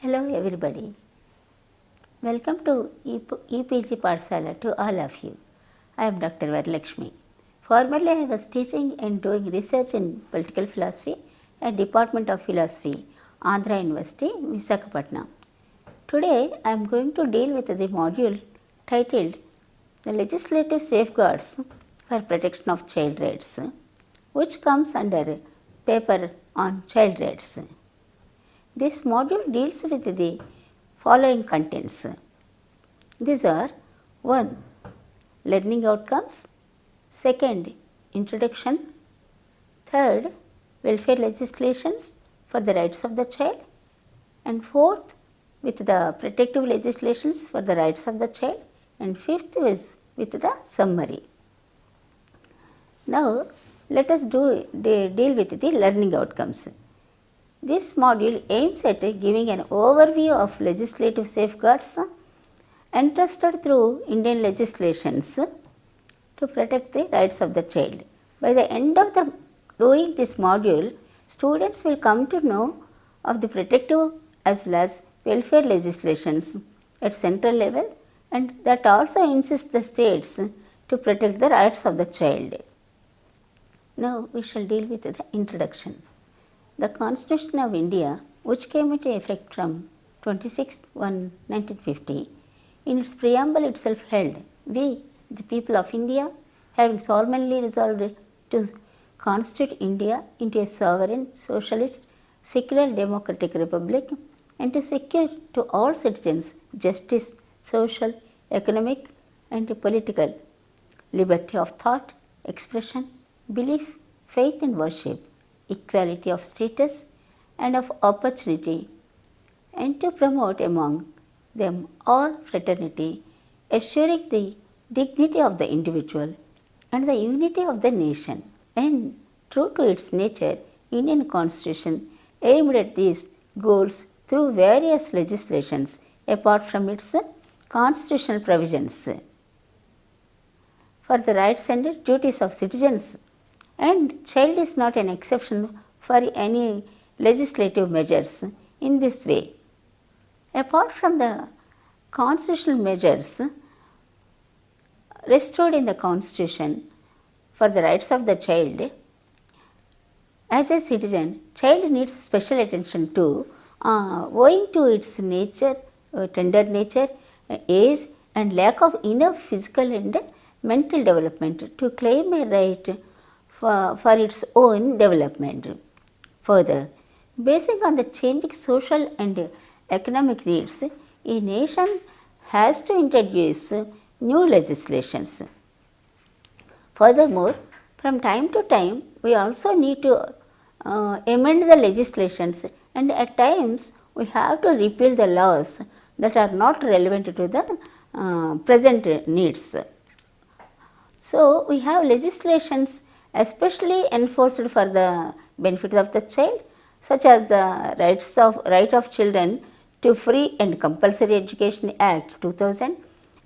Hello everybody. Welcome to EPG Parsala to all of you. I am Dr. Varalakshmi. Formerly I was teaching and doing research in political philosophy at Department of Philosophy, Andhra University, Visakhapatnam. Today I am going to deal with the module titled The Legislative Safeguards for Protection of Child Rights, which comes under paper on child rights. This module deals with the following contents. These are 1. Learning outcomes, 2nd. Introduction, 3rd. Welfare legislations for the rights of the child, and 4th. With the protective legislations for the rights of the child, and 5th is with the summary. Now let us deal with the learning outcomes. This module aims at giving an overview of legislative safeguards entrusted through Indian legislations to protect the rights of the child. By the end of doing this module, students will come to know of the protective as well as welfare legislations at central level, and that also insist the states to protect the rights of the child. Now we shall deal with the introduction. The Constitution of India, which came into effect from 26/1/1950, in its preamble itself held, "We, the people of India, having solemnly resolved to constitute India into a sovereign, socialist, secular, democratic republic, and to secure to all citizens justice, social, economic, and political liberty of thought, expression, belief, faith, and worship, equality of status and of opportunity, and to promote among them all fraternity, assuring the dignity of the individual and the unity of the nation." And true to its nature, Indian Constitution aimed at these goals through various legislations apart from its constitutional provisions for the rights and duties of citizens, and child is not an exception for any legislative measures in this way. Apart from the constitutional measures restored in the Constitution for the rights of the child, as a citizen, child needs special attention to, owing to its nature, tender nature, age, and lack of enough physical and mental development to claim a right for its own development. Further, basing on the changing social and economic needs, a nation has to introduce new legislations. Furthermore, from time to time, we also need to amend the legislations, and at times we have to repeal the laws that are not relevant to the present needs. So, we have legislations especially enforced for the benefit of the child, such as the Right of Children to Free and Compulsory Education Act 2000,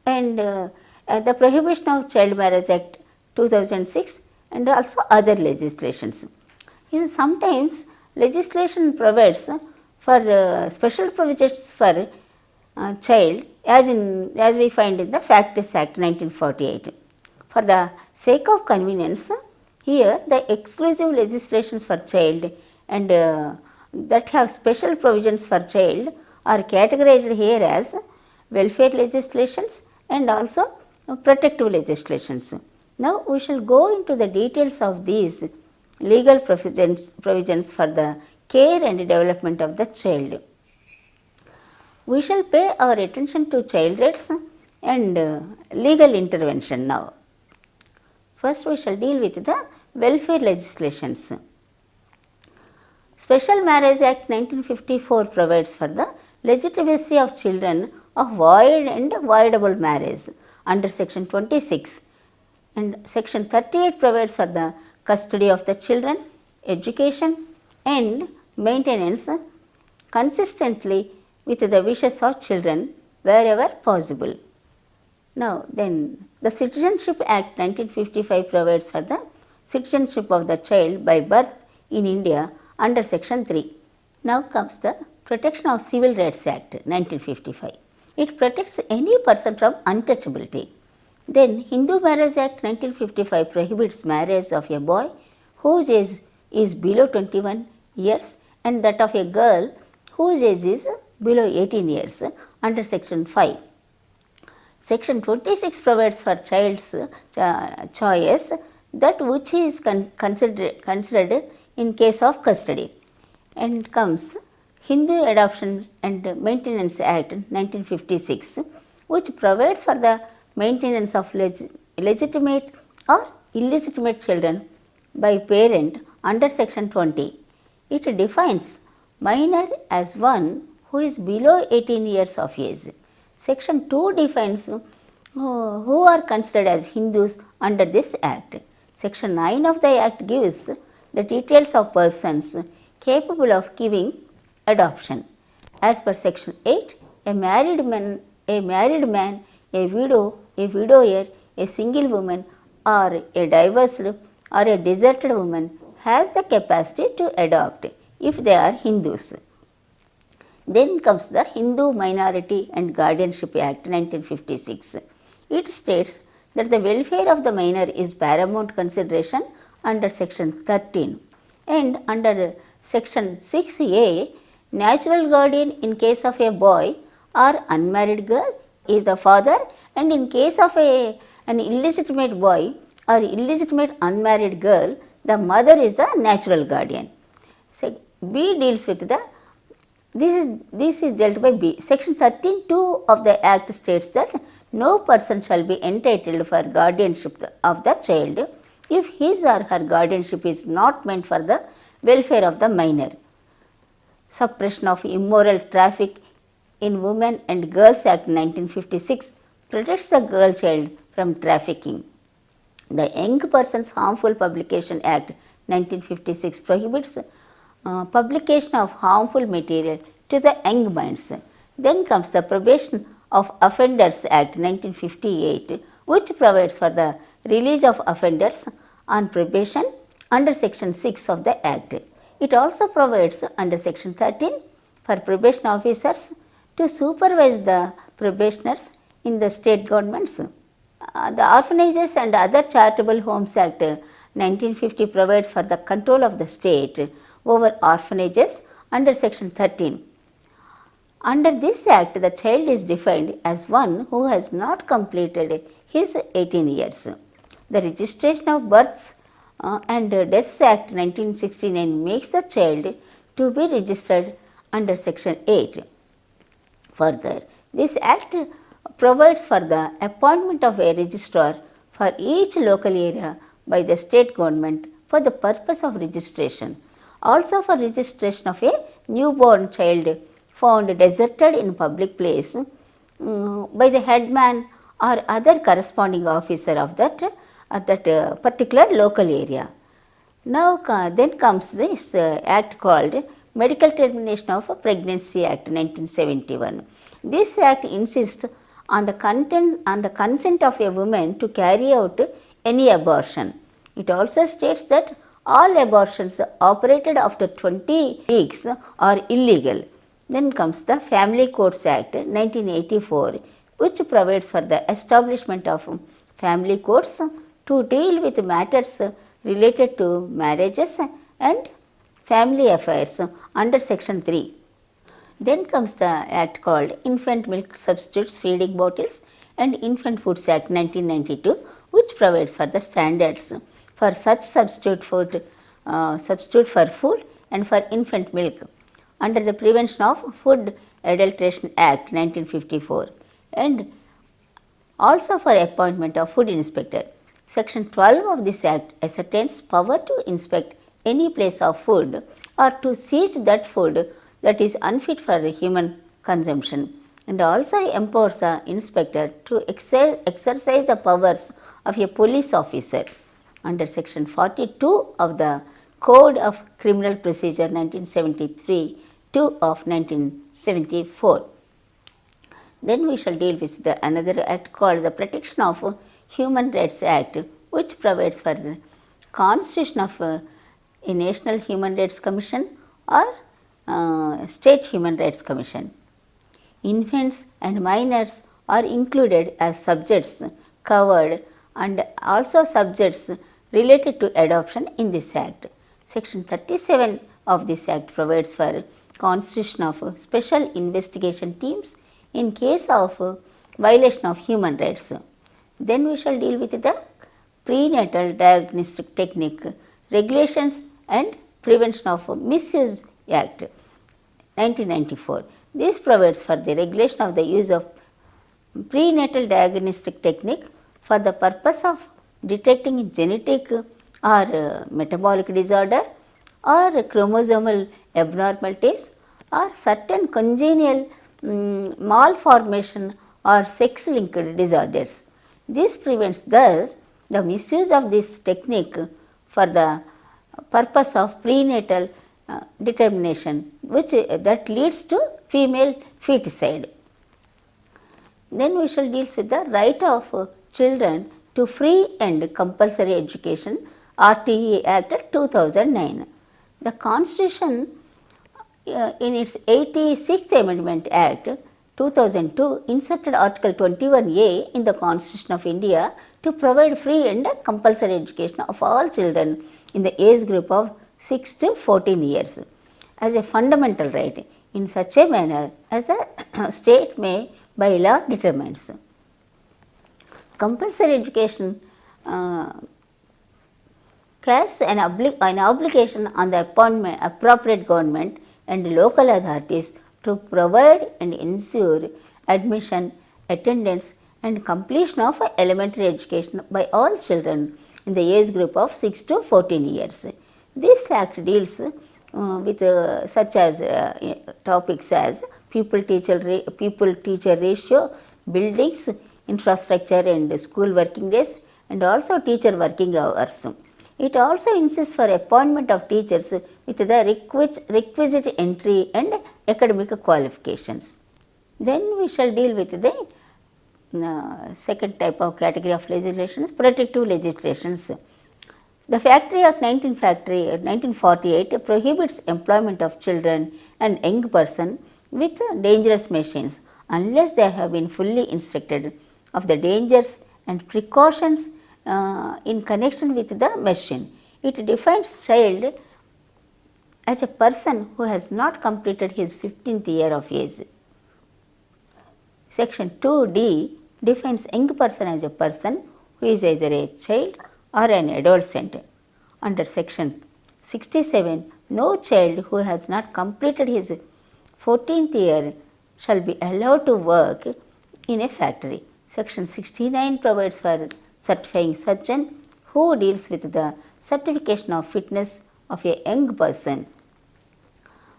and the Prohibition of Child Marriage Act 2006, and also other legislations. Sometimes legislation provides for special provisions for child, as we find in the Facts Act 1948. For the sake of convenience, here the exclusive legislations for child and that have special provisions for child are categorized here as welfare legislations and also protective legislations. Now we shall go into the details of these legal provisions for the care and development of the child. We shall pay our attention to child rights and legal intervention now. First, we shall deal with the welfare legislations. Special Marriage Act 1954 provides for the legitimacy of children of void and voidable marriage under section 26, and section 38 provides for the custody of the children, education and maintenance consistently with the wishes of children wherever possible. Now then, the Citizenship Act 1955 provides for the citizenship of the child by birth in India under section 3. Now comes the Protection of Civil Rights Act 1955. It protects any person from untouchability. Then Hindu Marriage Act 1955 prohibits marriage of a boy whose age is below 21 years and that of a girl whose age is below 18 years under section 5. Section 26 provides for child's choice that which is considered in case of custody. And comes Hindu Adoption and Maintenance Act 1956, which provides for the maintenance of legitimate or illegitimate children by parent under section 20. It defines minor as one who is below 18 years of age. Section 2 defines who are considered as Hindus under this act. Section 9 of the act gives the details of persons capable of giving adoption. As per section 8, a married man, a widow, a widower, a single woman or a divorced or a deserted woman has the capacity to adopt if they are Hindus. Then comes the Hindu Minority and Guardianship Act 1956. It states that the welfare of the minor is paramount consideration under section 13, and under section 6A, natural guardian in case of a boy or unmarried girl is the father, and in case of an illegitimate boy or illegitimate unmarried girl, the mother is the natural guardian. So, B deals with the this is dealt by B. Section 13(2) of the Act states that no person shall be entitled for guardianship of the child if his or her guardianship is not meant for the welfare of the minor. Suppression of Immoral Traffic in Women and Girls Act 1956 protects the girl child from trafficking. The Young Persons Harmful Publication Act 1956 prohibits publication of harmful material to the young minds. Then comes the Probation of Offenders Act 1958, which provides for the release of offenders on probation under section 6 of the Act. It also provides under section 13 for probation officers to supervise the probationers in the state governments. The Orphanages and Other Charitable Homes Act 1950 provides for the control of the state over orphanages under section 13. Under this act, the child is defined as one who has not completed his 18 years. The Registration of Births and Deaths Act 1969 makes the child to be registered under section 8. Further, this act provides for the appointment of a registrar for each local area by the state government for the purpose of registration. Also for registration of a newborn child found deserted in public place by the headman or other corresponding officer of that particular local area. Now then comes this act called Medical Termination of Pregnancy Act 1971. This act insists on the consent of a woman to carry out any abortion. It also states that all abortions operated after 20 weeks are illegal. Then comes the Family Courts Act 1984, which provides for the establishment of family courts to deal with matters related to marriages and family affairs under section 3. Then comes the act called Infant Milk Substitutes Feeding Bottles and Infant Foods Act 1992, which provides for the standards for such substitute for food and for infant milk under the Prevention of Food Adulteration Act 1954, and also for appointment of food inspector. Section 12 of this act ascertains power to inspect any place of food or to seize that food that is unfit for human consumption, and also empowers the inspector to exercise the powers of a police officer under section 42 of the Code of Criminal Procedure 1973 2 of 1974. Then we shall deal with another act called the Protection of Human Rights Act, which provides for the constitution of a National Human Rights Commission or State Human Rights Commission. Infants and minors are included as subjects covered and also subjects related to adoption in this Act. Section 37 of this Act provides for constitution of special investigation teams in case of violation of human rights. Then we shall deal with the prenatal diagnostic technique, regulations and prevention of misuse Act 1994. This provides for the regulation of the use of prenatal diagnostic technique for the purpose of detecting genetic or metabolic disorder or chromosomal abnormalities or certain congenital malformation or sex linked disorders. This prevents thus the misuse of this technique for the purpose of prenatal determination, which that leads to female feticide. Then we shall deal with the right of children to free and compulsory education, RTE Act 2009. The Constitution in its 86th Amendment Act 2002 inserted Article 21A in the Constitution of India to provide free and compulsory education of all children in the age group of 6 to 14 years as a fundamental right in such a manner as the state may by law determines. Compulsory education casts an obligation on the appropriate government and local authorities to provide and ensure admission, attendance and completion of elementary education by all children in the age group of 6 to 14 years. This Act deals with such as topics as pupil-teacher ratio, buildings, infrastructure and school working days and also teacher working hours. It also insists for appointment of teachers with the requisite entry and academic qualifications. Then we shall deal with the second type of category of legislations, protective legislations. The Factory Act 1948 prohibits employment of children and young persons with dangerous machines unless they have been fully instructed of the dangers and precautions in connection with the machine. It defines child as a person who has not completed his 15th year of age. Section 2D defines young person as a person who is either a child or an adolescent. Under section 67, no child who has not completed his 14th year shall be allowed to work in a factory. Section 69 provides for certifying surgeon who deals with the certification of fitness of a young person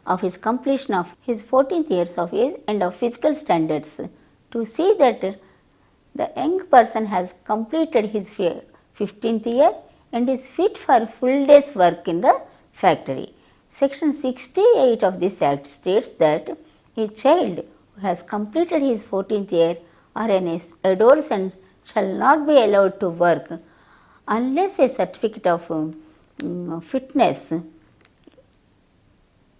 of his completion of his 14th years of age and of physical standards to see that the young person has completed his 15th year and is fit for full day's work in the factory. Section 68 of this Act states that a child who has completed his 14th year or an adolescent shall not be allowed to work unless a certificate of fitness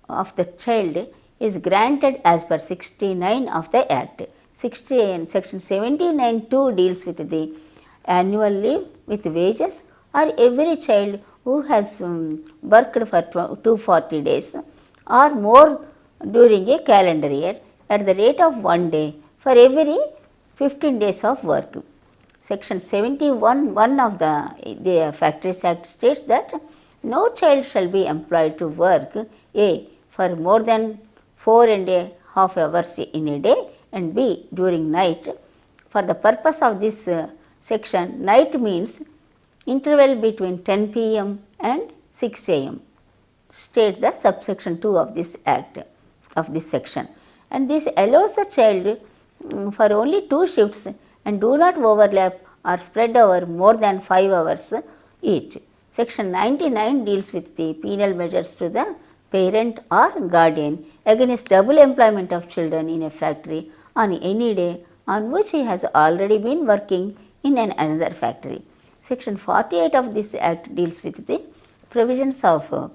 of the child is granted as per 69 of the Act. Section 79(2) deals with the annual leave with wages or every child who has worked for 240 days or more during a calendar year at the rate of 1 day for every 15 days of work. Section 71(1) of the Factories Act states that no child shall be employed to work A. for more than 4.5 hours in a day and B. during night. For the purpose of this section, night means interval between 10 p.m. and 6 a.m. state the subsection 2 of this Act, of this section, and this allows the child for only 2 shifts and do not overlap or spread over more than 5 hours each. Section 99 deals with the penal measures to the parent or guardian against double employment of children in a factory on any day on which he has already been working in another factory. Section 48 of this Act deals with the provisions of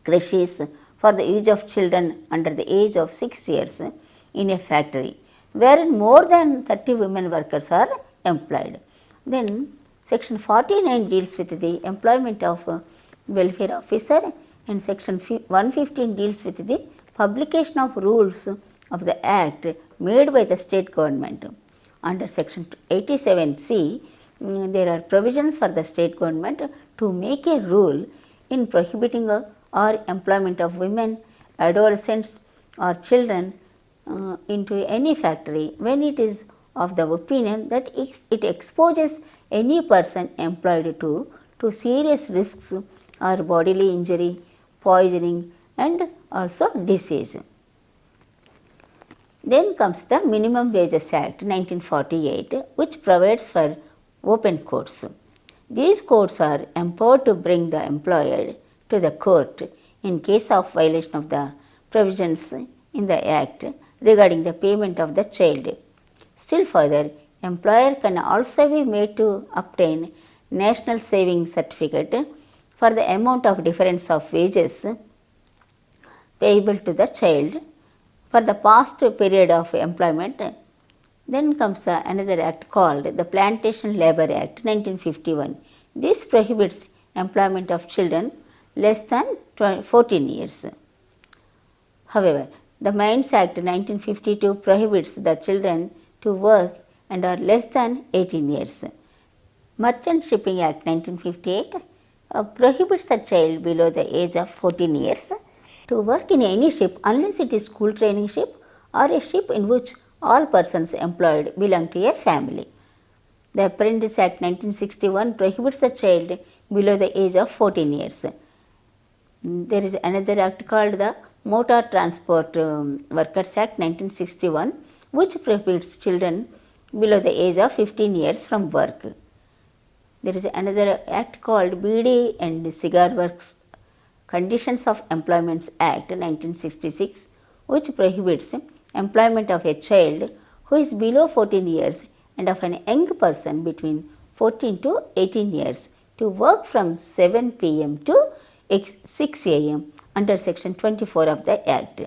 creches, for the use of children under the age of 6 years in a factory wherein more than 30 women workers are employed. Then section 49 deals with the employment of welfare officer, and section 115 deals with the publication of rules of the act made by the state government. Under section 87C, there are provisions for the state government to make a rule in prohibiting or employment of women, adolescents or children into any factory when it is of the opinion that it exposes any person employed to serious risks or bodily injury, poisoning and also disease. Then comes the Minimum Wages Act 1948, which provides for open courts. These courts are empowered to bring the employer to the court in case of violation of the provisions in the Act regarding the payment of the child. Still further, employer can also be made to obtain National Savings Certificate for the amount of difference of wages payable to the child for the past period of employment. Then comes another act called the Plantation Labour Act 1951. This prohibits employment of children less than 14 years. However, the Mines Act 1952 prohibits the children to work and are less than 18 years. Merchant Shipping Act 1958 prohibits the child below the age of 14 years to work in any ship unless it is school training ship or a ship in which all persons employed belong to a family. The Apprentice Act 1961 prohibits the child below the age of 14 years. There is another act called the Motor Transport Workers Act 1961, which prohibits children below the age of 15 years from work. There is another act called Beedi and Cigar Works Conditions of Employment Act 1966, which prohibits employment of a child who is below 14 years and of an young person between 14 to 18 years to work from 7 p.m. to 6 a.m. under section 24 of the Act.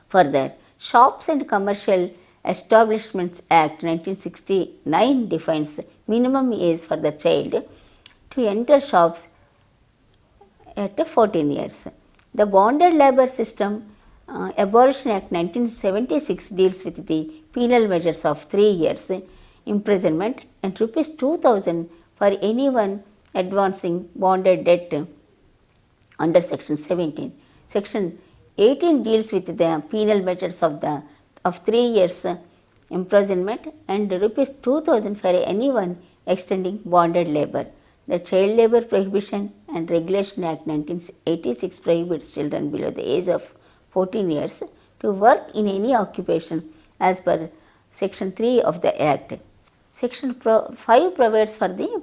Further, Shops and Commercial Establishments Act 1969 defines minimum age for the child to enter shops at 14 years. The Bonded Labour System Abolition Act 1976 deals with the penal measures of 3 years imprisonment and rupees 2000 for anyone advancing bonded debt under section 17. Section 18 deals with the penal measures of 3 years imprisonment and rupees 2000 for anyone extending bonded labour. The Child Labour Prohibition and Regulation Act 1986 prohibits children below the age of 14 years to work in any occupation as per section 3 of the Act. Section 5 provides for the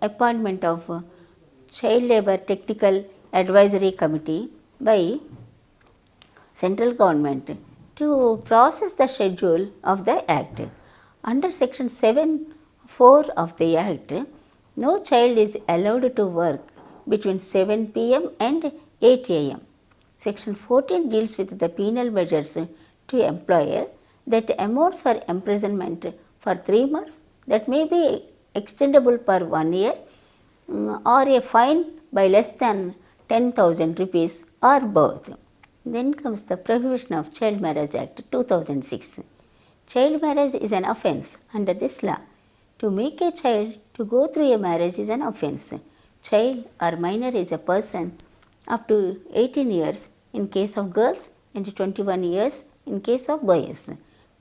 appointment of Child Labour Technical Advisory Committee by central government to process the schedule of the Act. Under section 7(4) of the Act, no child is allowed to work between 7 p.m. and 8 a.m. Section 14 deals with the penal measures to employer that amounts for imprisonment for 3 months that may be extendable per 1 year or a fine by less than 10,000 rupees or both. Then comes the Prohibition of Child Marriage Act 2006. Child marriage is an offence under this law. To make a child to go through a marriage is an offence. Child or minor is a person up to 18 years in case of girls and 21 years in case of boys.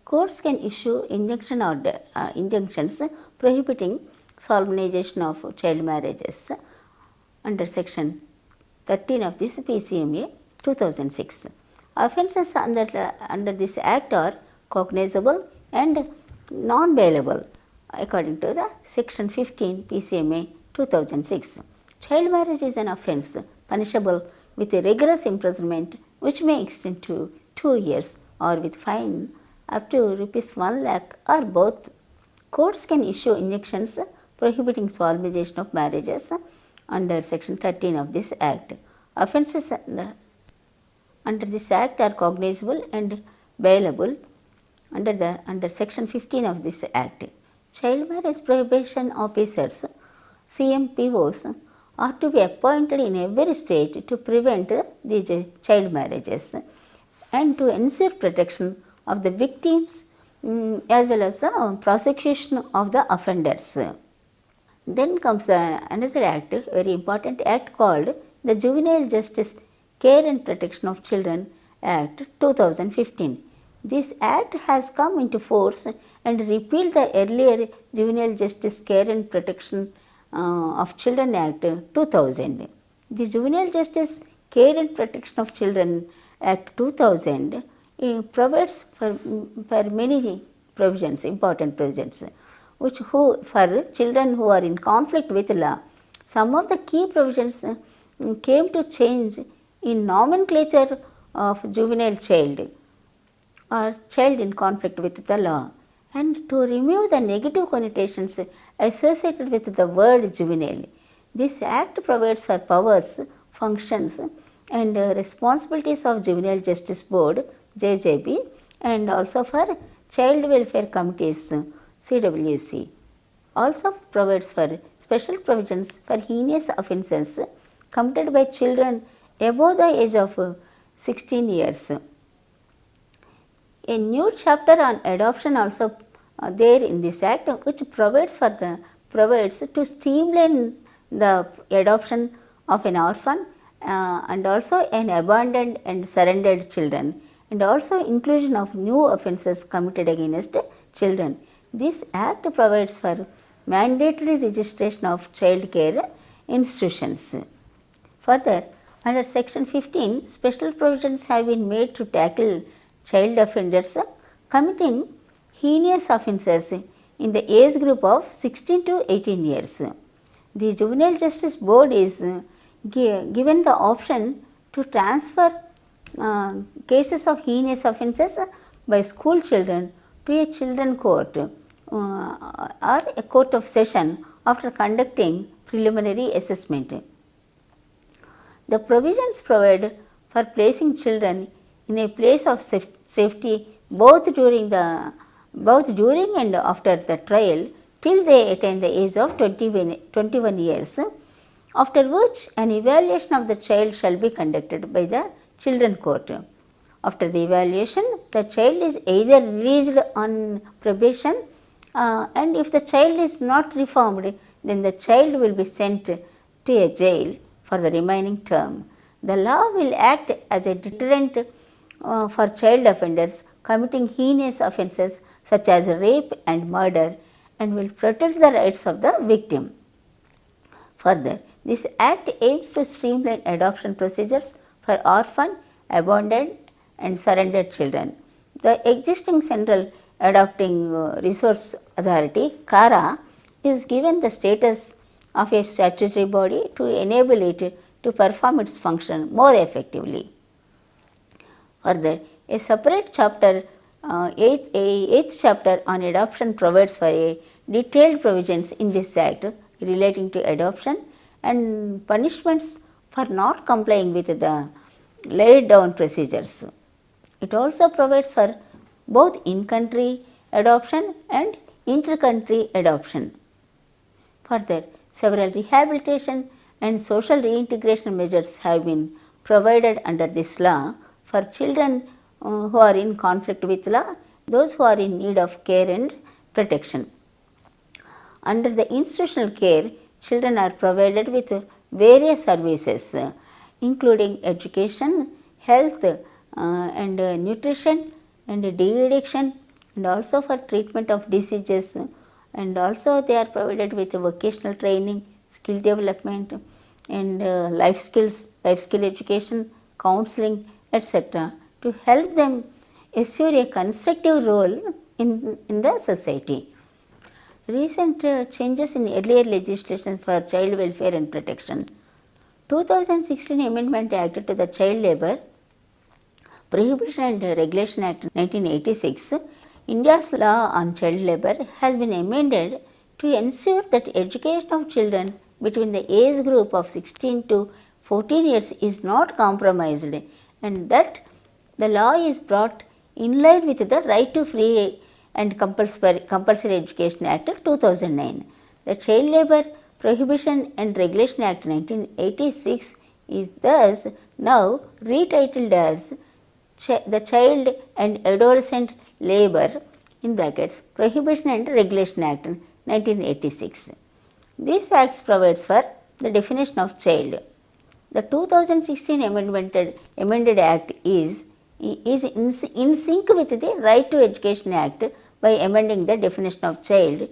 Courts can issue injunction order, injunctions prohibiting solemnization of child marriages under section 13 of this PCMA 2006. Offences under this Act are cognizable and non-bailable according to the section 15 PCMA 2006. Child marriage is an offence punishable with a rigorous imprisonment which may extend to 2 years or with fine up to rupees 1 lakh or both. Courts can issue injunctions prohibiting solemnization of marriages under section 13 of this Act. offences under this Act are cognizable and bailable under Section 15 of this Act. Child marriage prohibition officers, CMPOs, are to be appointed in every state to prevent these child marriages and to ensure protection of the victims as well as the prosecution of the offenders. Then comes another act, very important act called the Juvenile Justice Care and Protection of Children Act 2015. This act has come into force and repealed the earlier Juvenile Justice Care and Protection of Children Act 2000. The Juvenile Justice Care and Protection of Children Act 2000 provides for many provisions, important provisions, for children who are in conflict with law. Some of the key provisions came to change in nomenclature of juvenile child or child in conflict with the law, and to remove the negative connotations associated with the word juvenile. This act provides for powers, functions and responsibilities of Juvenile Justice Board JJB and also for Child Welfare Committees CWC. Also provides for special provisions for heinous offences committed by children above the age of 16 years. A new chapter on adoption also there in this act, which provides to streamline the adoption of an orphan and also an abandoned and surrendered children, and also inclusion of new offences committed against children. This act provides for mandatory registration of child care institutions. Further, under Section 15, special provisions have been made to tackle child offenders committing heinous offences in the age group of 16 to 18 years. The Juvenile Justice Board is given the option to transfer cases of heinous offences by school children to a children court or a court of session after conducting preliminary assessment. The provisions provide for placing children in a place of safety both during and after the trial till they attain the age of 21 years, after which an evaluation of the child shall be conducted by the children court. After the evaluation, the child is either released on probation and if the child is not reformed, then the child will be sent to a jail for the remaining term. The law will act as a deterrent for child offenders committing heinous offences such as rape and murder and will protect the rights of the victim. Further, this act aims to streamline adoption procedures for orphan, abandoned and surrendered children. The existing Central Adopting Resource Authority (CARA) is given the status of a statutory body to enable it to perform its function more effectively. Further, a separate chapter, eighth chapter on adoption provides for a detailed provisions in this act relating to adoption and punishments for not complying with the laid down procedures. It also provides for both in-country adoption and inter-country adoption. Further, several rehabilitation and social reintegration measures have been provided under this law for children who are in conflict with law, those who are in need of care and protection. Under the institutional care, children are provided with various services including education, health and nutrition and de-addiction, and also for treatment of diseases, and also they are provided with vocational training, skill development and life skill education, counseling, etc. to help them assure a constructive role in the society. Recent changes in earlier legislation for child welfare and protection. 2016 Amendment Act to the Child Labour Prohibition and Regulation Act 1986, India's law on child labour has been amended to ensure that education of children between the age group of 16 to 14 years is not compromised, and that the law is brought in line with the Right to Free and Compulsory Education Act of 2009. The Child Labour Prohibition and Regulation Act 1986 is thus now retitled as the Child and Adolescent Labour in brackets Prohibition and Regulation Act 1986. This act provides for the definition of child. The 2016 amended act is in sync with the Right to Education Act by amending the definition of child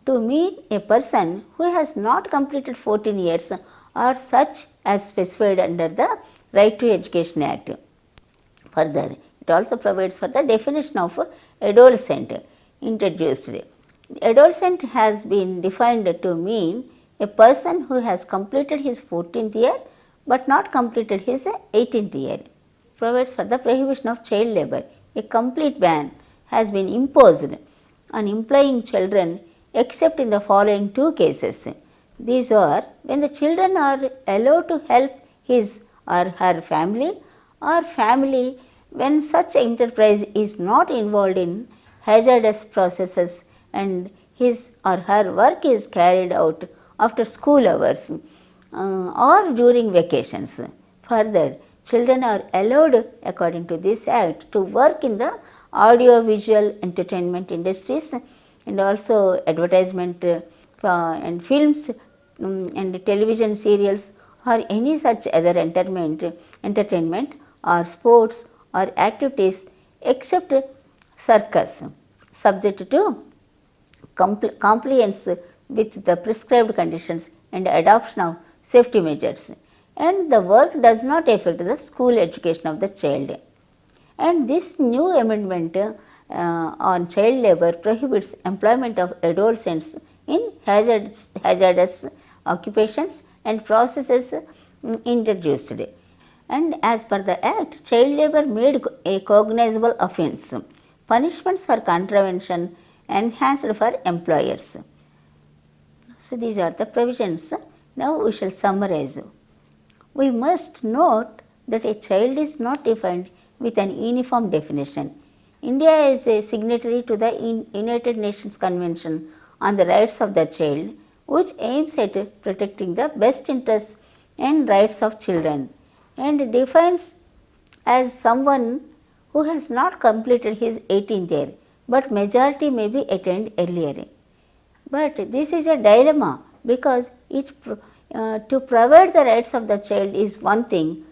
to mean a person who has not completed 14 years or such as specified under the Right to Education Act. Further, it also provides for the definition of adolescent introduced. Adolescent has been defined to mean a person who has completed his 14th year but not completed his 18th year. Provides for the prohibition of child labour. A complete ban has been imposed on employing children except in the following two cases. These are when the children are allowed to help his or her family, or family when such enterprise is not involved in hazardous processes and his or her work is carried out after school hours or during vacations. Further, children are allowed according to this act to work in the audio-visual entertainment industries and also advertisement and films and television serials or any such other entertainment or sports or activities except circus, subject to compliance with the prescribed conditions and adoption of safety measures, and the work does not affect the school education of the child. And this new amendment on child labour prohibits employment of adolescents in hazardous occupations and processes introduced. And as per the act, child labour made a cognizable offence. Punishments for contravention enhanced for employers. So, these are the provisions. Now, we shall summarize. We must note that a child is not defined with an uniform definition. India is a signatory to the United Nations Convention on the Rights of the Child, which aims at protecting the best interests and rights of children, and defines as someone who has not completed his 18th year, but majority may be attained earlier. But this is a dilemma, because to provide the rights of the child is one thing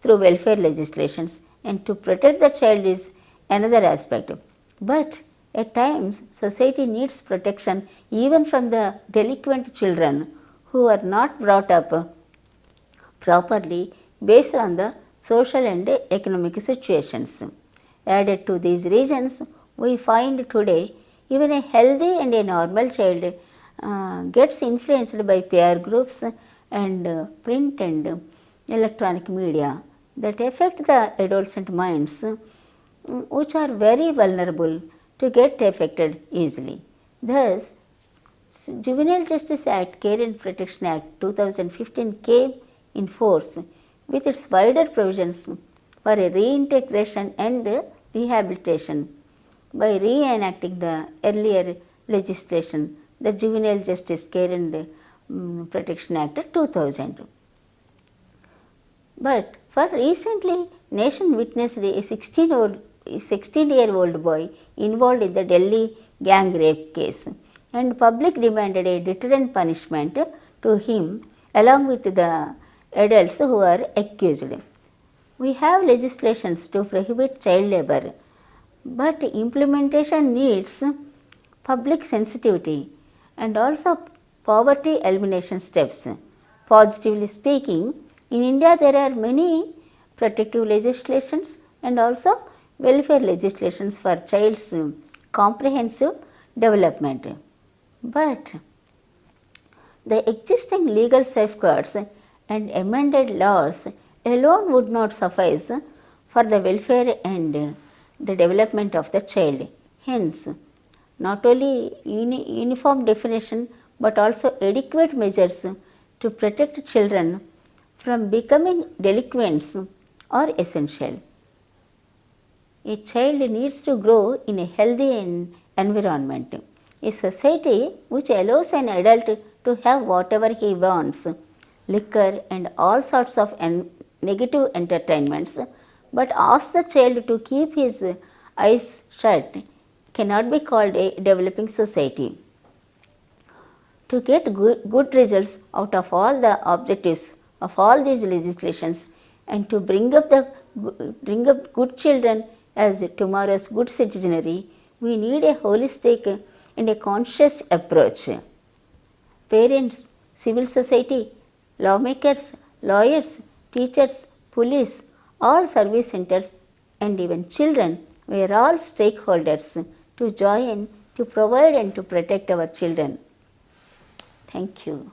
through welfare legislations, and to protect the child is another aspect. But at times society needs protection even from the delinquent children who are not brought up properly based on the social and economic situations. Added to these reasons, we find today even a healthy and a normal child gets influenced by peer groups and print and electronic media that affect the adolescent minds, which are very vulnerable to get affected easily. Thus, Juvenile Justice Act, Care and Protection Act 2015 came in force with its wider provisions for a reintegration and rehabilitation by reenacting the earlier legislation, the Juvenile Justice Care and Protection Act 2000. But for recently, nation witnessed a 16-year-old boy involved in the Delhi gang rape case, and public demanded a deterrent punishment to him along with the adults who are accused. We have legislations to prohibit child labour, but implementation needs public sensitivity and also poverty elimination steps. Positively speaking, in India there are many protective legislations and also welfare legislations for child's comprehensive development. But the existing legal safeguards and amended laws alone would not suffice for the welfare and the development of the child. Hence, not only uniform definition but also adequate measures to protect children from becoming delinquents are essential. A child needs to grow in a healthy environment. A society which allows an adult to have whatever he wants, liquor and all sorts of negative entertainments, but asks the child to keep his eyes shut, cannot be called a developing society. To get good results out of all the objectives of all these legislations and to bring up good children as tomorrow's good citizenry, we need a holistic and a conscious approach. Parents, civil society, lawmakers, lawyers, teachers, police, all service centers and even children, we are all stakeholders to join to provide and to protect our children. Thank you.